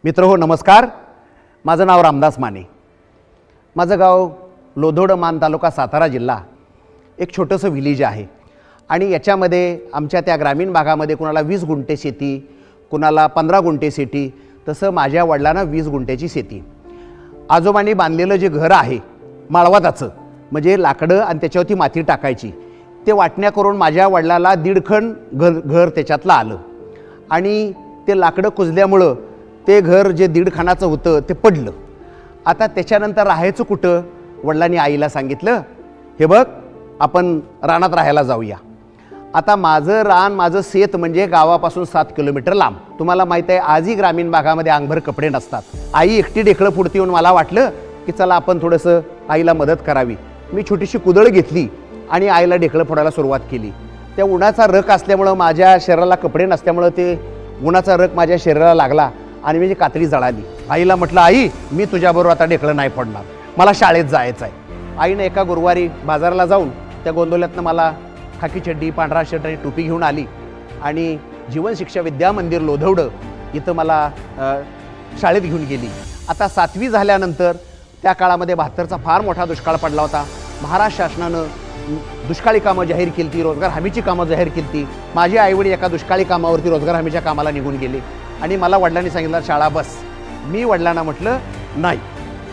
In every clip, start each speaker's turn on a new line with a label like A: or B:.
A: मित्रहो नमस्कार. माझं नाव रामदास माने. माझं गाव लोधोड मान तालुका सातारा जिल्हा. एक छोटंसं विलेज आहे आणि याच्यामध्ये आमच्या त्या ग्रामीण भागामध्ये कुणाला 20 गुंठे शेती, कुणाला 15 गुंठे शेती, तसं माझ्या वडिलांना 20 गुंठ्याची शेती. आजोबांनी बांधलेलं जे घर आहे माळवाताचं, म्हणजे लाकडं आणि त्याच्यावरती माती टाकायची, ते वाटण्या करून माझ्या वडिलाला 1.5 खण घर त्याच्यातलं आलं आणि ते लाकडं कुजल्यामुळं ते घर जे 1.5 खणाचं होतं ते पडलं. आता त्याच्यानंतर राहायचं कुठं? वडिलांनी आईला सांगितलं, हे बघ आपण रानात राहायला जाऊया. आता माझं रान, माझं शेत म्हणजे गावापासून 7 किलोमीटर लांब. तुम्हाला माहीत आहे आजही ग्रामीण भागामध्ये अंगभर कपडे नसतात. आई एकटी ढेकळं पुढती येऊन मला वाटलं की चला आपण थोडंसं आईला मदत करावी. मी छोटीशी कुदळ घेतली आणि आईला ढेकळं फोडायला सुरुवात केली. त्या उन्हाचा रख असल्यामुळं माझ्या शरीराला कपडे नसल्यामुळं ते उन्हाचा रख माझ्या शरीराला लागला आणि म्हणजे कातडी जळाली. आईला म्हटलं, आई मी तुझ्याबरोबर आता ढेकळं नाही फोडणार, मला शाळेत जायचं आहे. आईनं एका गुरुवारी बाजाराला जाऊन त्या गोंधळ्यातनं मला खाकी चड्डी, पांढरा शर्ट आणि टोपी घेऊन आली आणि जीवन शिक्षा विद्या मंदिर लोधवडं इथं मला शाळेत घेऊन गेली. आता 7वी झाल्यानंतर त्या काळामध्ये 72चा फार मोठा दुष्काळ पडला होता. महाराष्ट्र शासनानं दुष्काळी कामं जाहीर केली ती, रोजगार हमीची कामं जाहीर केली ती. माझे आईवडील एका दुष्काळी कामावरती रोजगार हमीच्या कामाला निघून गेले आणि मला वडिलांनी सांगितलं शाळा बस. मी वडिलांना म्हटलं नाही,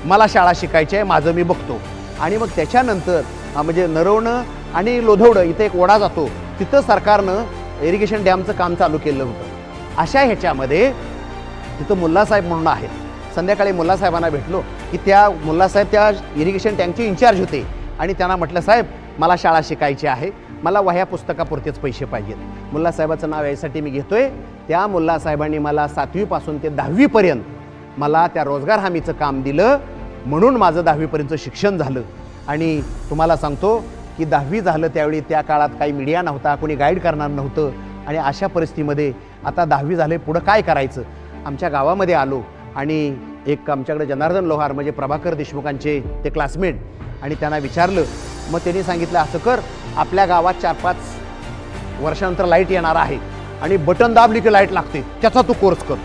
A: मला शाळा शिकायची आहे, माझं मी बघतो. आणि मग त्याच्यानंतर म्हणजे नरवणं आणि लोधवडं इथं एक ओढा जातो, तिथं सरकारनं इरिगेशन डॅमचं काम चालू केलं होतं. अशा ह्याच्यामध्ये तिथं मुल्लासाहेब म्हणून आहेत. संध्याकाळी मुल्लासाहेबांना भेटलो की त्या मुल्लासाहेब त्या इरिगेशन टँकचे इन्चार्ज होते आणि त्यांना म्हटलं, साहेब मला शाळा शिकायची आहे, मला वह्या पुस्तकापुरतेच पैसे पाहिजेत. मुल्लासाहेबाचं नाव यासाठी मी घेतोय. त्या मुल्लासाहेबांनी मला 7वीपासून ते 10वीपर्यंत मला त्या रोजगार हमीचं काम दिलं, म्हणून माझं 10वीपर्यंतचं शिक्षण झालं. आणि तुम्हाला सांगतो की 10वी झालं त्यावेळी त्या काळात काही मीडिया नव्हता, कोणी गाईड करणार नव्हतं. आणि अशा परिस्थितीमध्ये आता 10वी झाले, पुढं काय करायचं? आमच्या गावामध्ये आलो आणि एक आमच्याकडे जनार्दन लोहार म्हणजे प्रभाकर देशमुखांचे ते क्लासमेट, आणि त्यांना विचारलं. मग त्यांनी सांगितलं, असं कर, आपल्या गावात 4-5 वर्षानंतर लाईट येणार आहे आणि बटन दाबली की लाईट लागते, त्याचा तू कोर्स कर.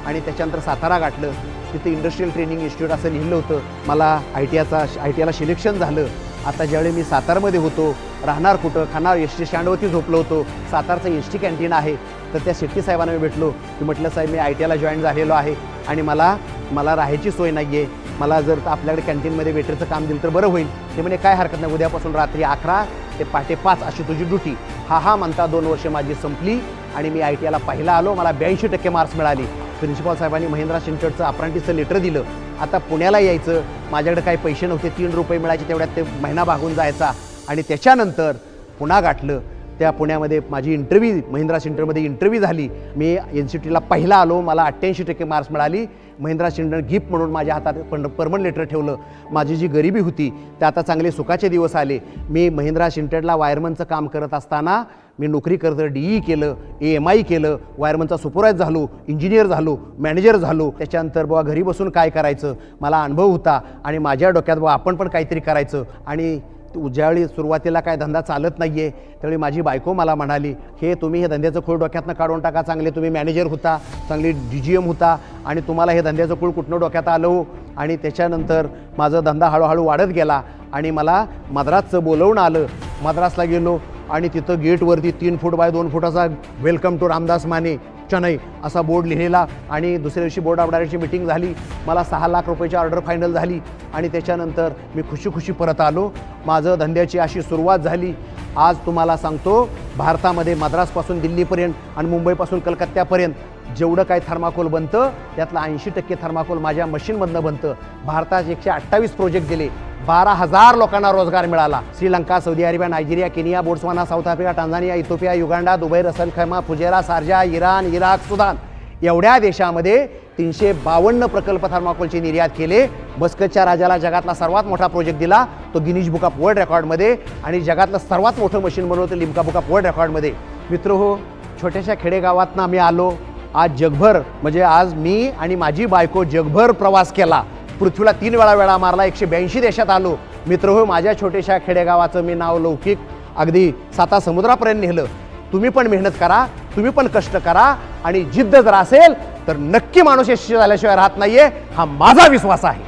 A: आणि त्याच्यानंतर सातारा गाठलं. तिथे इंडस्ट्रियल ट्रेनिंग इन्स्टिट्यूट असं लिहिलं होतं. मला ITIला सिलेक्शन झालं. आता ज्यावेळी मी सातारमध्ये होतो, राहणार कुठं, खाणार एसटी स्टँडवरती झोपलो होतो. सातारचं एसटी कॅन्टीन आहे, तर त्या शेट्टी साहेबांना मी भेटलो की म्हटलं, साहेब मी ITIला जॉईन झालेलो आहे आणि मला राहायची सोय नाही आहे, मला जर आपल्याकडे कॅन्टीनमध्ये वेटरचं काम दिलं तर बरं होईल. ते म्हणजे काय हरकत नाही, उद्यापासून रात्री 11 ते पहाटे 5 अशी तुझी ड्युटी. हा म्हणता 2 वर्ष माझी संपली आणि मी ITIला पहिला आलो. मला 82% मार्क्स मिळाली. प्रिन्सिपॉल साहेबांनी महिंद्रा शिंचोडचं अप्रेंटिसचं लेटर दिलं. आता पुण्याला यायचं, माझ्याकडे काही पैसे नव्हते, 3 रुपये मिळायचे, तेवढ्यात ते महिना भागून जायचा. आणि त्याच्यानंतर पुन्हा गाठलं. त्या पुण्यामध्ये माझी इंटरव्ह्यू, महिंद्रा सेंटरमध्ये इंटरव्ह्यू झाली. मी NCTला पहिला आलो, मला 88% मार्क्स मिळाली. महिंद्रा सेंटर गिफ्ट म्हणून माझ्या हातात परमनंट लेटर ठेवलं. माझी जी गरिबी होती ते आता चांगले सुखाचे दिवस आले. मी महिंद्रा सेंटरला वायरमनचं काम करत असताना मी नोकरी करतं DE केलं, AMI केलं, वायरमनचा सुपरवायझर झालो, इंजिनियर झालो, मॅनेजर झालो. त्याच्यानंतर बाबा घरी बसून काय करायचं, मला अनुभव होता आणि माझ्या डोक्यात बाबा आपण पण काहीतरी करायचं. आणि ज्यावेळी सुरुवातीला काय धंदा चालत नाही आहे त्यावेळी माझी बायको मला म्हणाली, हे तुम्ही हे धंद्याचं खूळ डोक्यातनं काढून टाका, चांगले तुम्ही मॅनेजर होता, चांगली DGM होता आणि तुम्हाला हे धंद्याचं खूळ कुठनं डोक्यात आलं हो. आणि त्याच्यानंतर माझा धंदा हळूहळू वाढत गेला आणि मला मद्रासचं बोलवून आलं. मद्रासला गेलो आणि तिथं गेटवरती 3 फूट बाय 2 फुटाचा वेलकम टू रामदास माने चेन्नई असा बोर्ड लिहिलेला. आणि दुसऱ्या दिवशी बोर्ड ऑफ डायरेक्टरची मीटिंग झाली. मला 6 लाख रुपयाची ऑर्डर फायनल झाली आणि त्याच्यानंतर मी खुशी परत आलो. माझं धंद्याची अशी सुरुवात झाली. आज तुम्हाला सांगतो, भारतामध्ये मद्रासपासून दिल्लीपर्यंत आणि मुंबईपासून कलकत्त्यापर्यंत जेवढं काही थर्माकोल बनतं त्यातलं 80% थर्माकोल माझ्या मशीनमधनं बनतं. भारतात 128 प्रोजेक्ट दिले, 12,000 लोकांना रोजगार मिळाला. Sri Lanka, Saudi Arabia, Nigeria, Kenya, Botswana, South Africa, Tanzania, Ethiopia, Uganda, Dubai, Ras al Khaimah, Fujairah, Sharjah, Iran, Iraq, Sudan एवढ्या देशामध्ये 352 प्रकल्प थर्माकोलचे निर्यात केले. मस्कतच्या राजाला जगातला सर्वात मोठा प्रोजेक्ट दिला, तो गिनीज बुक ऑफ वर्ल्ड रेकॉर्डमध्ये, आणि जगातलं सर्वात मोठं मशीन बनवतं लिम्का बुक ऑफ वर्ल्ड रेकॉर्डमध्ये. मित्रहो, छोट्याशा खेडेगावातनं आम्ही आलो. आज जगभर, म्हणजे आज मी आणि माझी बायको जगभर प्रवास केला. पृथ्वीला 3 वेळा मारला, 182 देशात आलो. मित्रहो, माझ्या छोट्याशा खेडेगावाचं मी नाव लौकिक अगदी 7 समुद्रापर्यंत नेलं. तुम्ही पण मेहनत करा, तुम्ही पण कष्ट करा आणि जिद्द जर असेल तर नक्की माणूस यशस्वी झाल्याशिवाय राहत नाहीये, हा माझा विश्वास आहे.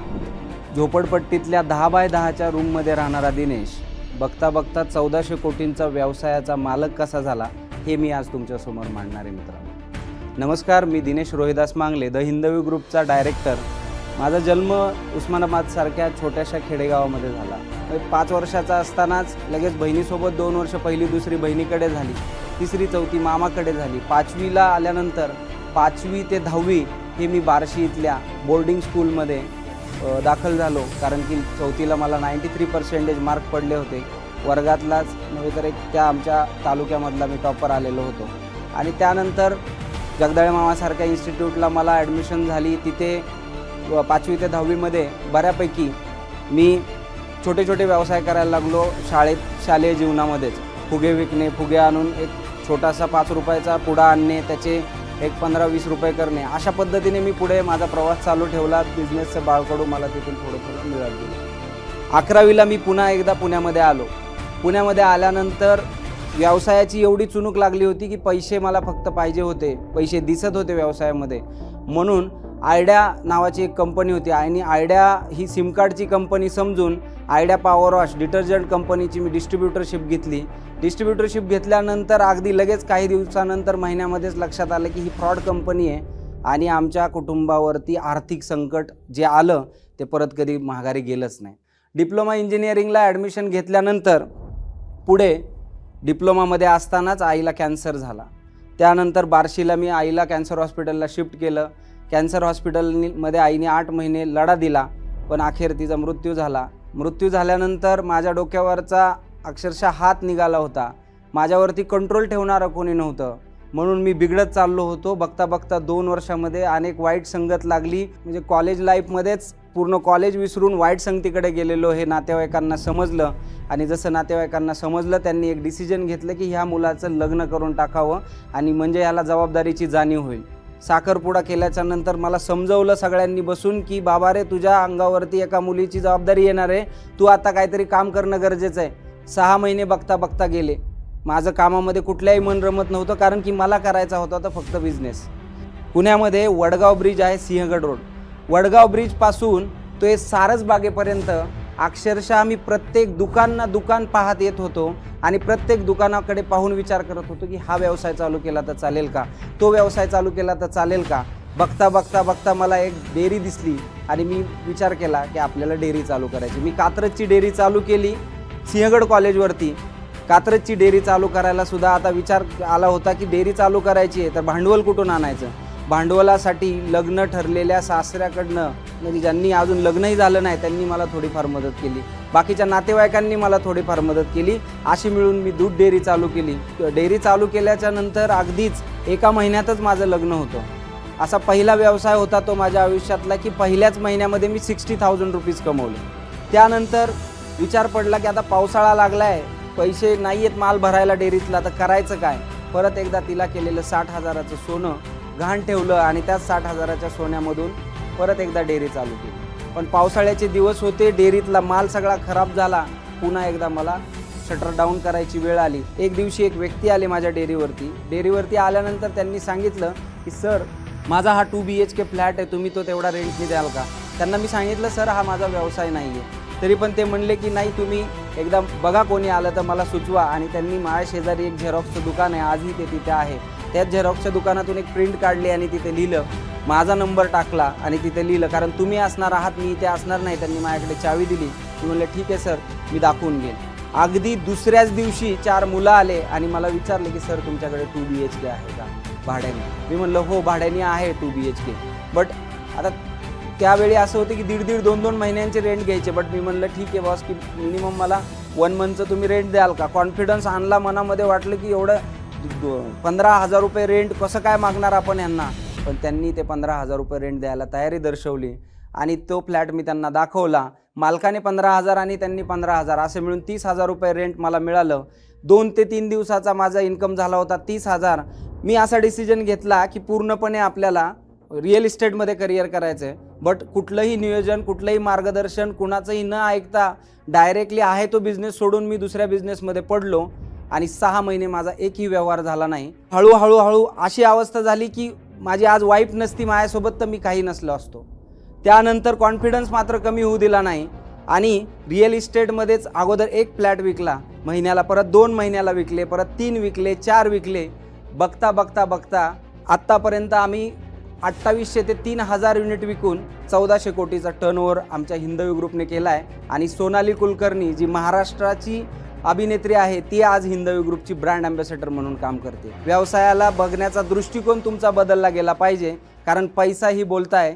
B: झोपडपट्टीतल्या 10 बाय 10च्या रूममध्ये राहणारा दिनेश बघता बघता 1400 कोटींचा व्यवसायाचा मालक कसा झाला हे मी आज तुमच्यासमोर मांडणार आहे मित्रांनो. नमस्कार, मी दिनेश रोहिदास मांगले, द हिंदवी ग्रुपचा डायरेक्टर. माझा जन्म उस्मानाबादसारख्या छोट्याशा खेडेगावामध्ये झाला. 5 वर्षाचा असतानाच लगेच बहिणीसोबत 2 वर्ष पहिली दुसरी बहिणीकडे झाली, तिसरी चौथी मामाकडे झाली. 5वीला आल्यानंतर 5वी ते 10वी हे मी बार्शी इथल्या बोर्डिंग स्कूलमध्ये दाखल झालो, कारण की 4थीला मला 93% मार्क पडले होते. वर्गातलाच नव्हे तर त्या आमच्या तालुक्यामधला मी टॉपर आलेलो होतो. आणि त्यानंतर जगदाळे मामासारख्या इन्स्टिट्यूटला मला ॲडमिशन झाली. तिथे 5वी ते 10वीमध्ये बऱ्यापैकी मी छोटे छोटे व्यवसाय करायला लागलो. शालेय जीवनामध्येच फुगे विकणे, फुगे आणून एक छोटासा 5 रुपयाचा पुडा आणणे, त्याचे एक 15-20 रुपये करणे, अशा पद्धतीने मी पुढे माझा प्रवास चालू ठेवला. बिझनेसचं बाळकडू मला तिथून थोडं मिळत गेलं. 11वीला मी पुन्हा एकदा पुण्यामध्ये आलो. पुण्यामध्ये आल्यानंतर व्यवसायाची एवढी चुणूक लागली होती की पैसे मला फक्त पाहिजे होते, पैसे दिसत होते व्यवसायामध्ये. म्हणून आयडिया नावाची एक कंपनी होती आणि आयडिया ही सिम कार्डची कंपनी समजून आयडिया पॉवर वॉश डिटर्जंट कंपनीची मी डिस्ट्रीब्युटरशिप घेतली. डिस्ट्रीब्युटरशिप घेतल्यानंतर अगदी लगेच काही दिवसानंतर महिन्यामध्येच लक्षात आलं की ही फ्रॉड कंपनी आहे आणि आमच्या कुटुंबावरती आर्थिक संकट जे आलं ते परत कधी माघारी गेलंच नाही. डिप्लोमा इंजिनिअरिंगला ॲडमिशन घेतल्यानंतर पुढे डिप्लोमामध्ये असतानाच आईला कॅन्सर झाला. त्यानंतर बार्शीला मी आईला कॅन्सर हॉस्पिटलला शिफ्ट केलं. कॅन्सर हॉस्पिटलमध्ये आईने 8 महिने लढा दिला, पण अखेर तिचा मृत्यू झाला. मृत्यू झाल्यानंतर माझ्या डोक्यावरचा अक्षरशः हात निघाला होता. माझ्यावरती कंट्रोल ठेवणारं कोणी नव्हतं, म्हणून मी बिघडत चाललो होतो. बघता बघता 2 वर्षामध्ये अनेक वाईट संगत लागली. म्हणजे कॉलेज लाईफमध्येच पूर्ण कॉलेज विसरून वाईट संगतीकडे गेलेलो हे नातेवाईकांना समजलं. आणि जसं नातेवाईकांना समजलं, त्यांनी एक डिसिजन घेतलं की ह्या मुलाचं लग्न करून टाकावं आणि म्हणजे ह्याला जबाबदारीची जाणीव होईल. साखरपुडा केल्याच्या नंतर मला समजवलं सगळ्यांनी बसून की बाबा रे, तुझ्या अंगावरती एका मुलीची जबाबदारी येणार आहे, तू आता काहीतरी काम करणं गरजेचं आहे. 6 महिने बघता बघता गेले. माझं कामामध्ये कुठल्याही मन रमत नव्हतं, कारण की मला करायचा होता तर फक्त बिझनेस. पुण्यामध्ये वडगाव ब्रिज आहे, सिंहगड रोड. वडगाव ब्रिजपासून तो सारसबागेपर्यंत अक्षरशः मी प्रत्येक दुकान पाहत येत होतो आणि प्रत्येक दुकानाकडे पाहून विचार करत होतो की हा व्यवसाय चालू केला तर चालेल का, तो व्यवसाय चालू केला तर चालेल का. बघता बघता बघता मला एक डेअरी दिसली आणि मी विचार केला की आपल्याला डेअरी चालू करायची. मी कात्रजची डेअरी चालू केली सिंहगड कॉलेजवरती. कात्रजची डेअरी चालू करायला सुद्धा आता विचार आला होता की डेअरी चालू करायची आहे तर भांडवल कुठून आणायचं. भांडवलासाठी लग्न ठरलेल्या सासऱ्याकडनं, म्हणजे ज्यांनी अजून लग्नही झालं नाही, त्यांनी मला थोडीफार मदत केली. बाकीच्या नातेवाईकांनी मला थोडीफार मदत केली. अशी मिळून मी दूध डेअरी चालू केली. डेअरी चालू केल्याच्या नंतर अगदीच 1 महिन्यातच माझं लग्न होतं. असा पहिला व्यवसाय होता तो माझ्या आयुष्यातला की पहिल्याच महिन्यामध्ये मी 60,000 रुपीज कमवले. त्यानंतर विचार पडला की आता पावसाळा लागला आहे, पैसे नाही आहेत माल भरायला डेअरीतला, तर करायचं काय. परत एकदा तिला केलेलं 60,000चं सोनं गहाण ठेवलं आणि त्याच 60,000च्या सोन्यामधून परत एकदा डेअरी चालू केली. पण पावसाळ्याचे दिवस होते, डेअरीतला माल सगळा खराब झाला. पुन्हा एकदा मला शटर डाऊन करायची वेळ आली. एक दिवशी एक व्यक्ती आले माझ्या डेअरीवरती आल्यानंतर त्यांनी सांगितलं की सर, माझा हा 2 BHK फ्लॅट आहे, तुम्ही तो तेवढा रेंटने द्याल का. त्यांना मी सांगितलं सर, हा माझा व्यवसाय नाही आहे. तरी पण ते म्हणले की नाही, तुम्ही एकदा बघा, कोणी आलं तर मला सुचवा. आणि त्यांनी माझ्या शेजारी एक झेरॉक्सचं दुकान आहे, आजही ते तिथे आहे. त्याच झेरॉक्सच्या दुकानातून एक प्रिंट काढली आणि तिथे लिहिलं, माझा नंबर टाकला आणि तिथे लिहिलं, कारण तुम्ही असणार आहात, मी इथे असणार नाही. त्यांनी माझ्याकडे चावी दिली. मी म्हणलं ठीक आहे सर, मी दाखवून घेईन. अगदी दुसऱ्याच दिवशी 4 मुलं आले आणि मला विचारले की सर, तुमच्याकडे 2 BHK आहे का भाड्याने. मी म्हणलं हो, भाड्याने आहे 2 BHK. बट आता त्यावेळी असं होतं की 1.5 2 महिन्यांचे रेंट घ्यायचे. बट मी म्हणलं ठीक आहे बॉस, की मिनिमम मला 1 मंथचं तुम्ही रेंट द्याल का. कॉन्फिडन्स आणला मनामध्ये. वाटलं की एवढं 15,000 रुपये रेंट कसं काय मागणार आपण यांना. पण त्यांनी ते 15,000 रुपये रेंट द्यायला तयारी दर्शवली आणि तो फ्लॅट मी त्यांना दाखवला. मालकाने 15,000 आणि त्यांनी 15,000, असे मिळून 30,000 रुपये रेंट मला मिळालं. 2 ते 3 दिवसाचा माझा इन्कम झाला होता 30,000. मी असा डिसिजन घेतला की पूर्णपणे आपल्याला रिअल इस्टेटमध्ये करिअर करायचं आहे. बट कुठलंही नियोजन, कुठलंही मार्गदर्शन, कुणाचंही न ऐकता डायरेक्टली आहे तो बिझनेस सोडून मी दुसऱ्या बिझनेसमध्ये पडलो आणि 6 महिने माझा एकही व्यवहार झाला नाही. हळूहळू अशी अवस्था झाली की माझी आज वाईफ नसती माझ्यासोबत तर मी काही नसलो असतो. त्यानंतर कॉन्फिडन्स मात्र कमी होऊ दिला नाही आणि रिअल इस्टेटमध्येच अगोदर एक फ्लॅट विकला महिन्याला, परत 2 महिन्याला विकले, परत 3 विकले, 4 विकले. बघता बघता बघता आत्तापर्यंत आम्ही 2800 ते 3000 युनिट विकून 1400 कोटीचा टर्नओव्हर आमच्या हिंदवी ग्रुपने केला आहे. आणि सोनाली कुलकर्णी जी महाराष्ट्राची अभिनेत्री आहे ती आज हिंदवी ग्रुपची ब्रँड अँबॅसेडर म्हणून काम करते. व्यवसायाला बघण्याचा दृष्टिकोन तुमचा बदलला गेला पाहिजे, कारण पैसा ही बोलताय